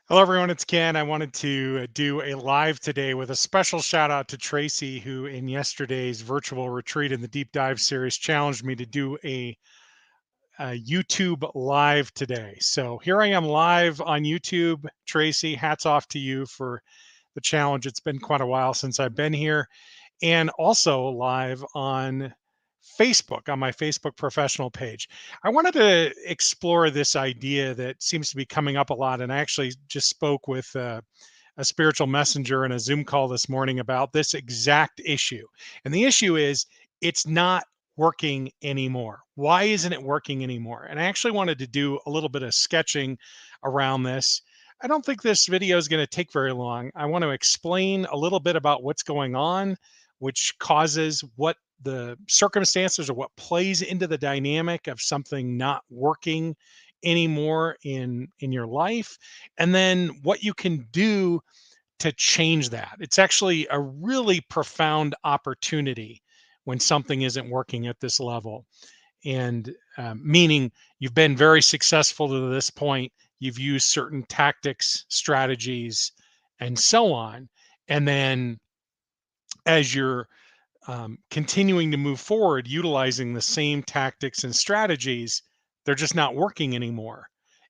Hello, everyone. It's Ken. I wanted to do a live today with a special shout out to Tracy, who in yesterday's virtual retreat in the deep dive series challenged me to do a YouTube live today. So here I am live on YouTube. Tracy, hats off to you for the challenge. It's been quite a while since I've been here, and also live on Facebook, on my Facebook professional page. I wanted to explore this idea that seems to be coming up a lot. And I actually just spoke with a spiritual messenger in a Zoom call this morning about this exact issue. And the issue is it's not working anymore. Why isn't it working anymore? And I actually wanted to do a little bit of sketching around this. I don't think this video is going to take very long. I want to explain a little bit about what's going on, which causes what the circumstances or what plays into the dynamic of something not working anymore in your life, and then what you can do to change that. It's actually a really profound opportunity when something isn't working at this level. And meaning you've been very successful to this point, you've used certain tactics, strategies, and so on. And then as you're continuing to move forward, utilizing the same tactics and strategies, they're just not working anymore.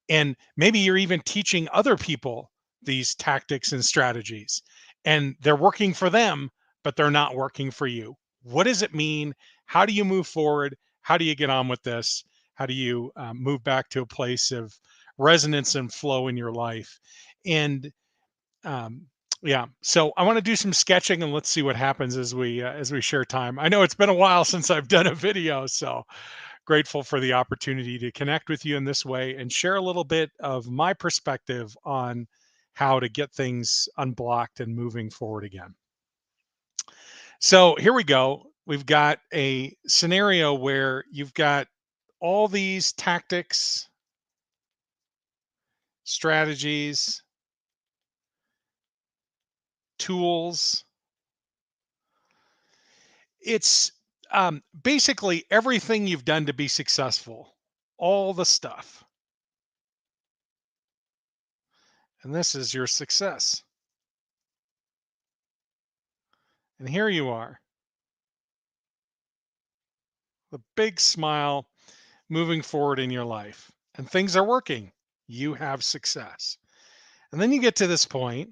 And maybe you're even teaching other people these tactics and strategies, and they're working for them, but they're not working for you. What does it mean? How do you move forward? How do you get on with this? How do you move back to a place of resonance and flow in your life? And um, yeah, so I want to do some sketching and let's see what happens as we share time. I know it's been a while since I've done a video, so grateful for the opportunity to connect with you in this way and share a little bit of my perspective on how to get things unblocked and moving forward again. So here we go. We've got a scenario where you've got all these tactics, strategies, tools. It's basically everything you've done to be successful, all the stuff. And this is your success. And here you are, the big smile, moving forward in your life, and things are working. You have success. And then you get to this point,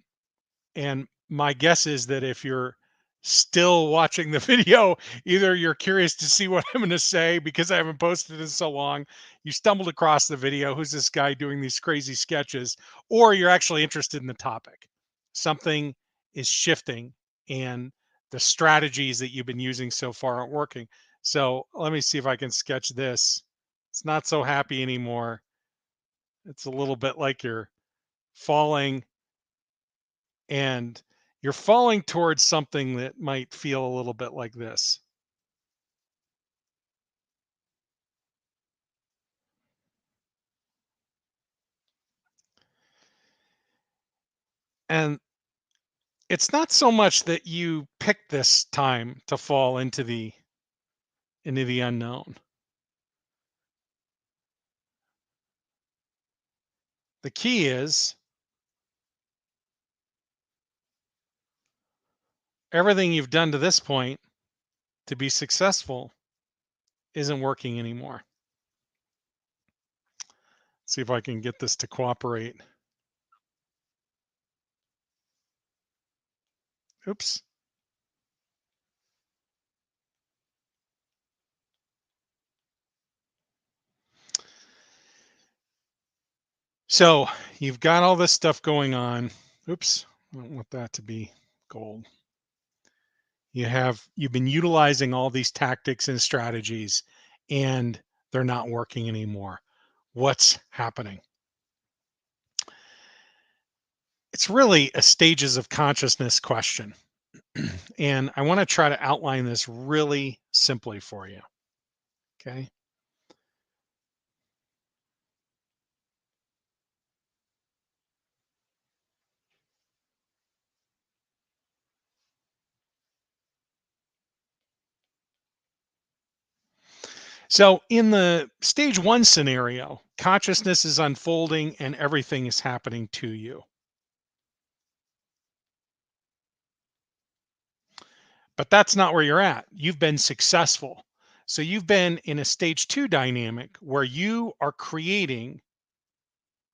and my guess is that if you're still watching the video, either you're curious to see what I'm going to say because I haven't posted in so long, you stumbled across the video, who's this guy doing these crazy sketches, or you're actually interested in the topic. Something is shifting, and the strategies that you've been using so far aren't working. So let me see if I can sketch this. It's not so happy anymore. It's a little bit like you're falling, and you're falling towards something that might feel a little bit like this. And it's not so much that you picked this time to fall into the unknown. The key is everything you've done to this point to be successful isn't working anymore. Let's see if I can get this to cooperate. Oops. So you've got all this stuff going on. Oops. I don't want that to be gold. You've been utilizing all these tactics and strategies, and they're not working anymore. What's happening? It's really a stages of consciousness question. And I want to try to outline this really simply for you. Okay. So, in the stage one scenario, consciousness is unfolding and everything is happening to you. But that's not where you're at. You've been successful. So you've been in a stage 2 dynamic where you are creating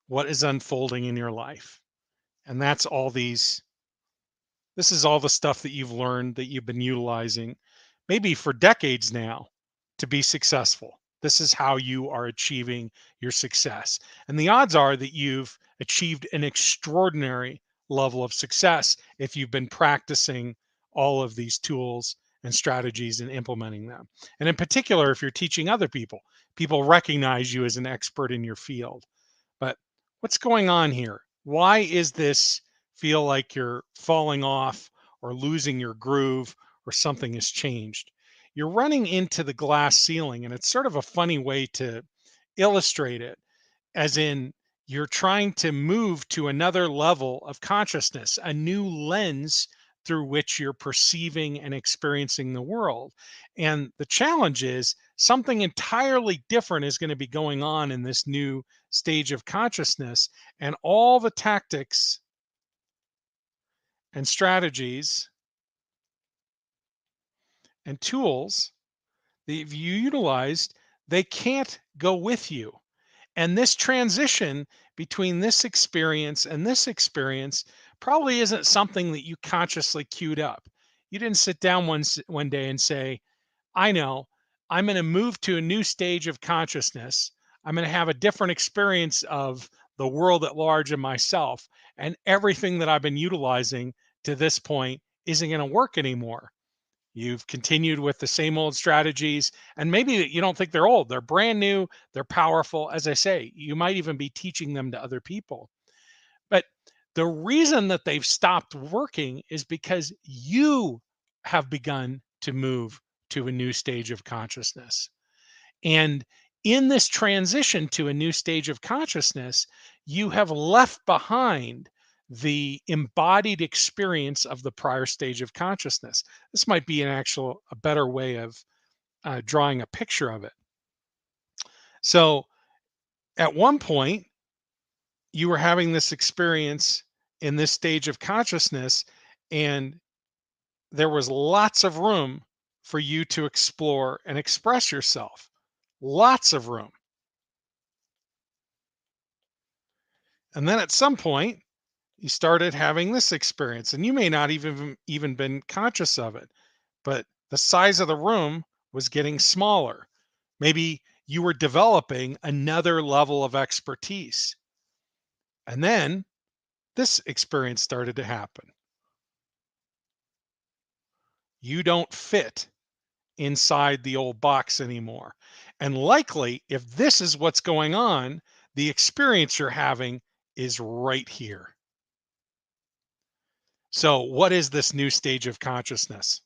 what is unfolding in your life. And that's all these this is all the stuff that you've learned that you've been utilizing maybe for decades now to be successful. This is how you are achieving your success. And the odds are that you've achieved an extraordinary level of success if you've been practicing all of these tools and strategies and implementing them. And in particular, if you're teaching other people, people recognize you as an expert in your field. But what's going on here? Why is this feel like you're falling off or losing your groove or something has changed? You're running into the glass ceiling, and it's sort of a funny way to illustrate it, as in you're trying to move to another level of consciousness, a new lens through which you're perceiving and experiencing the world. And the challenge is something entirely different is going to be going on in this new stage of consciousness. And all the tactics and strategies and tools that you utilized, they can't go with you. And this transition between this experience and this experience probably isn't something that you consciously queued up. You didn't sit down one day and say, I know I'm going to move to a new stage of consciousness. I'm going to have a different experience of the world at large and myself. And everything that I've been utilizing to this point isn't going to work anymore. You've continued with the same old strategies, and maybe you don't think they're old. They're brand new, they're powerful. As I say, you might even be teaching them to other people. But the reason that they've stopped working is because you have begun to move to a new stage of consciousness. And in this transition to a new stage of consciousness, you have left behind the embodied experience of the prior stage of consciousness. This might be a better way of drawing a picture of it. So at one point, you were having this experience in this stage of consciousness, and there was lots of room for you to explore and express yourself. Lots of room. And then at some point, you started having this experience, and you may not even been conscious of it, but the size of the room was getting smaller. Maybe you were developing another level of expertise. And then this experience started to happen. You don't fit inside the old box anymore. And likely, if this is what's going on, the experience you're having is right here. So, what is this new stage of consciousness?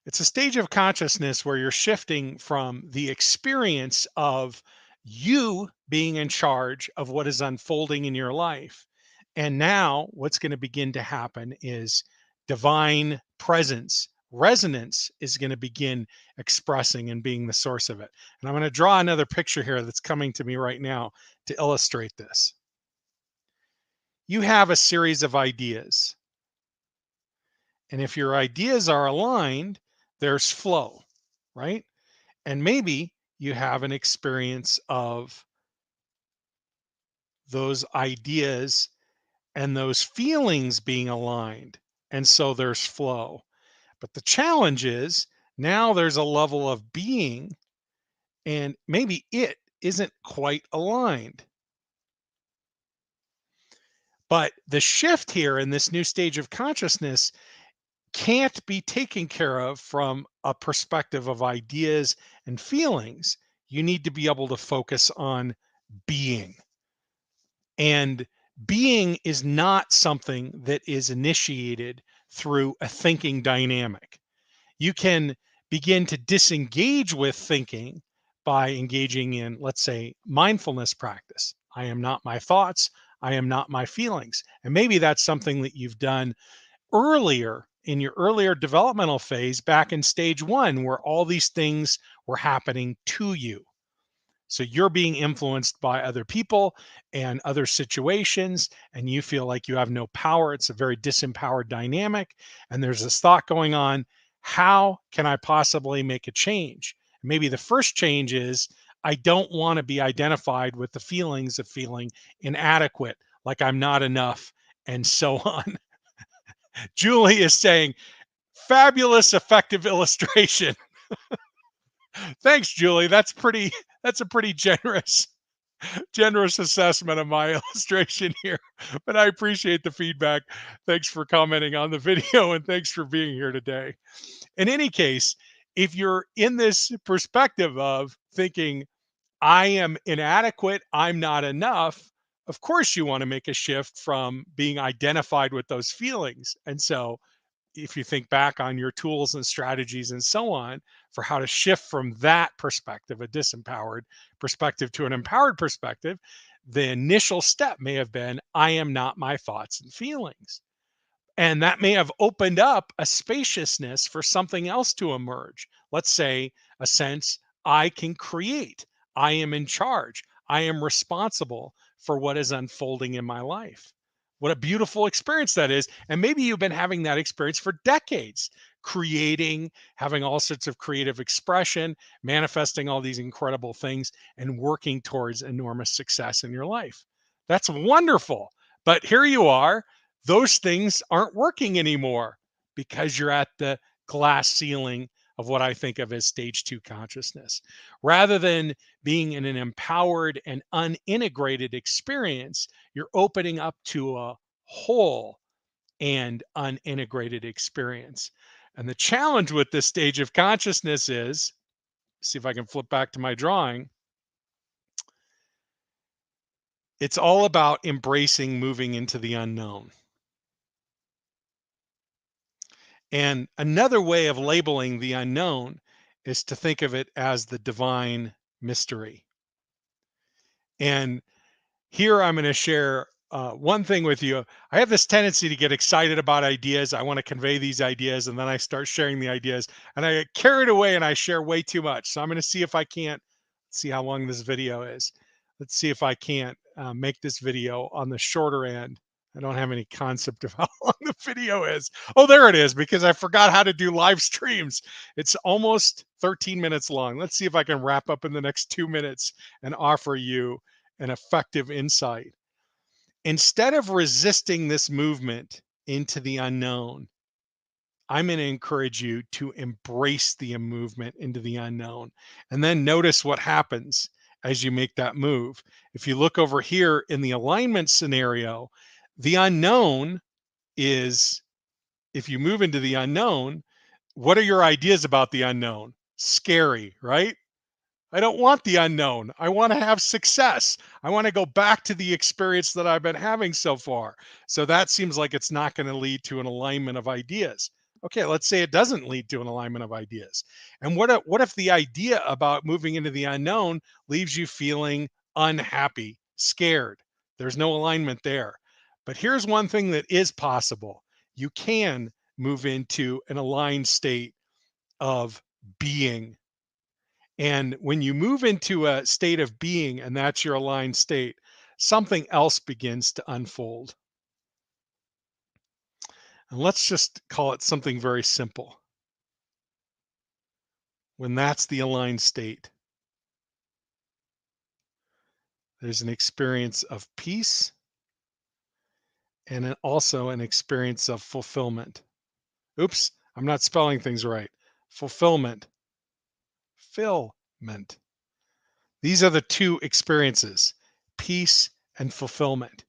It's a stage of consciousness where you're shifting from the experience of you being in charge of what is unfolding in your life. And now, what's going to begin to happen is divine presence, resonance is going to begin expressing and being the source of it. And I'm going to draw another picture here that's coming to me right now to illustrate this. You have a series of ideas. And if your ideas are aligned, there's flow, right? And maybe you have an experience of those ideas and those feelings being aligned. And so there's flow. But the challenge is now there's a level of being, and maybe it isn't quite aligned. But the shift here in this new stage of consciousness can't be taken care of from a perspective of ideas and feelings. You need to be able to focus on being. And being is not something that is initiated through a thinking dynamic. You can begin to disengage with thinking by engaging in, let's say, mindfulness practice. I am not my thoughts. I am not my feelings. And maybe that's something that you've done earlier in your earlier developmental phase back in stage 1, where all these things were happening to you. So you're being influenced by other people and other situations, and you feel like you have no power. It's a very disempowered dynamic. And there's this thought going on: how can I possibly make a change? Maybe the first change is I don't want to be identified with the feelings of feeling inadequate, like I'm not enough, and so on. Julie is saying, fabulous, effective illustration. Thanks, Julie. That's a pretty generous assessment of my illustration here, but I appreciate the feedback. Thanks for commenting on the video and thanks for being here today. In any case, if you're in this perspective of thinking, I am inadequate, I'm not enough, of course you want to make a shift from being identified with those feelings. And so if you think back on your tools and strategies and so on for how to shift from that perspective, a disempowered perspective, to an empowered perspective, the initial step may have been, I am not my thoughts and feelings. And that may have opened up a spaciousness for something else to emerge. Let's say a sense, I can create, I am in charge, I am responsible for what is unfolding in my life. What a beautiful experience that is. And maybe you've been having that experience for decades, creating, having all sorts of creative expression, manifesting all these incredible things, and working towards enormous success in your life. That's wonderful. But here you are, those things aren't working anymore because you're at the glass ceiling of what I think of as stage 2 consciousness. Rather than being in an empowered and unintegrated experience, you're opening up to a whole and unintegrated experience. And the challenge with this stage of consciousness is, see if I can flip back to my drawing. It's all about embracing moving into the unknown. And another way of labeling the unknown is to think of it as the divine mystery. And here I'm going to share one thing with you. I have this tendency to get excited about ideas. I want to convey these ideas, and then I start sharing the ideas, and I get carried away and I share way too much. So I'm going to see if I can't see how long this video is. Let's see if I can't make this video on the shorter end. I don't have any concept of how long the video is. Oh, there it is, because I forgot how to do live streams. It's almost 13 minutes long. Let's see if I can wrap up in the next 2 minutes and offer you an effective insight. Instead of resisting this movement into the unknown, I'm going to encourage you to embrace the movement into the unknown, and then notice what happens as you make that move. If you look over here in the alignment scenario, the unknown is, if you move into the unknown, what are your ideas about the unknown? Scary, right? I don't want the unknown. I want to have success. I want to go back to the experience that I've been having so far. So that seems like it's not going to lead to an alignment of ideas. Okay, let's say it doesn't lead to an alignment of ideas. And what if the idea about moving into the unknown leaves you feeling unhappy, scared? There's no alignment there. But here's one thing that is possible. You can move into an aligned state of being. And when you move into a state of being, and that's your aligned state, something else begins to unfold. And let's just call it something very simple. When that's the aligned state, there's an experience of peace and also an experience of fulfillment. Oops, I'm not spelling things right. Fulfillment. Fulfillment. These are the two experiences, peace and fulfillment.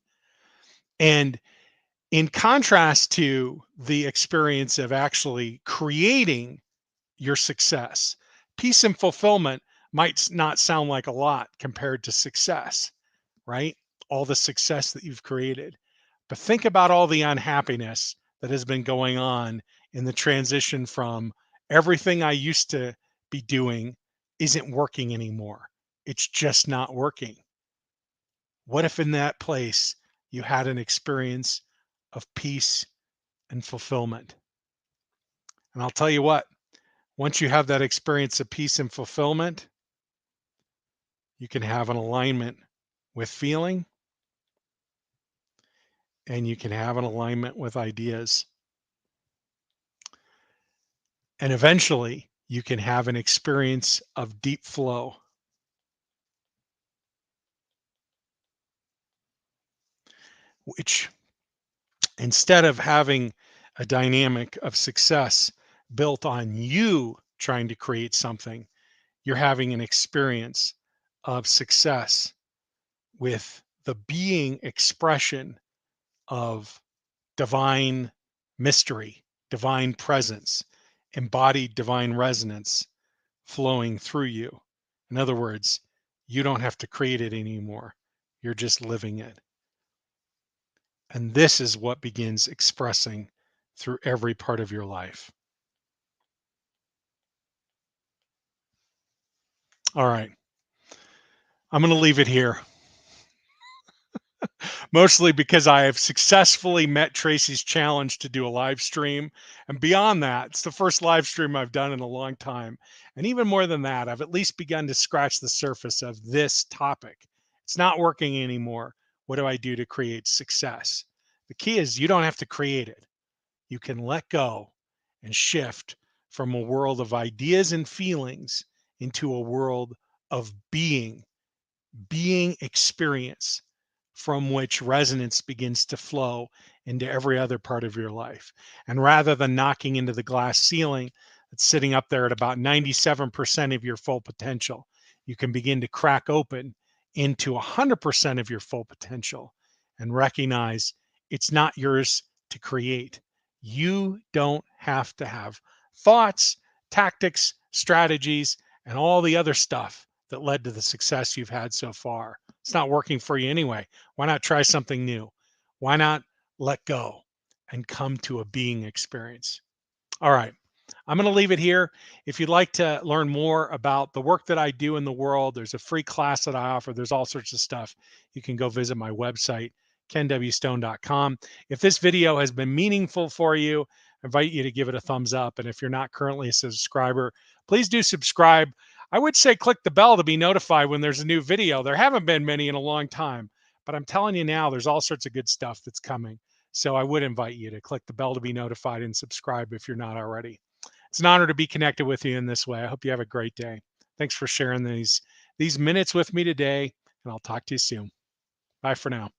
And in contrast to the experience of actually creating your success, peace and fulfillment might not sound like a lot compared to success, right? All the success that you've created. But think about all the unhappiness that has been going on in the transition from everything I used to be doing isn't working anymore. It's just not working. What if in that place you had an experience of peace and fulfillment? And I'll tell you what, once you have that experience of peace and fulfillment, You can have an alignment with feeling, and you can have an alignment with ideas. And eventually, you can have an experience of deep flow, which instead of having a dynamic of success built on you trying to create something, you're having an experience of success with the being expression of divine mystery, divine presence, embodied divine resonance flowing through you. In other words, you don't have to create it anymore. You're just living it. And this is what begins expressing through every part of your life. All right. I'm going to leave it here. Mostly because I have successfully met Tracy's challenge to do a live stream. And beyond that, it's the first live stream I've done in a long time. And even more than that, I've at least begun to scratch the surface of this topic. It's not working anymore. What do I do to create success? The key is you don't have to create it. You can let go and shift from a world of ideas and feelings into a world of being experience from which resonance begins to flow into every other part of your life. And rather than knocking into the glass ceiling that's sitting up there at about 97% of your full potential, you can begin to crack open into 100% of your full potential and recognize it's not yours to create. You don't have to have thoughts, tactics, strategies, and all the other stuff that led to the success you've had so far. It's not working for you anyway. Why not try something new? Why not let go and come to a being experience? All right. I'm going to leave it here. If you'd like to learn more about the work that I do in the world, there's a free class that I offer. There's all sorts of stuff. You can go visit my website, kenwstone.com. If this video has been meaningful for you, I invite you to give it a thumbs up. And if you're not currently a subscriber, please do subscribe. I would say click the bell to be notified when there's a new video. There haven't been many in a long time, but I'm telling you now, there's all sorts of good stuff that's coming. So I would invite you to click the bell to be notified and subscribe if you're not already. It's an honor to be connected with you in this way. I hope you have a great day. Thanks for sharing these minutes with me today, and I'll talk to you soon. Bye for now.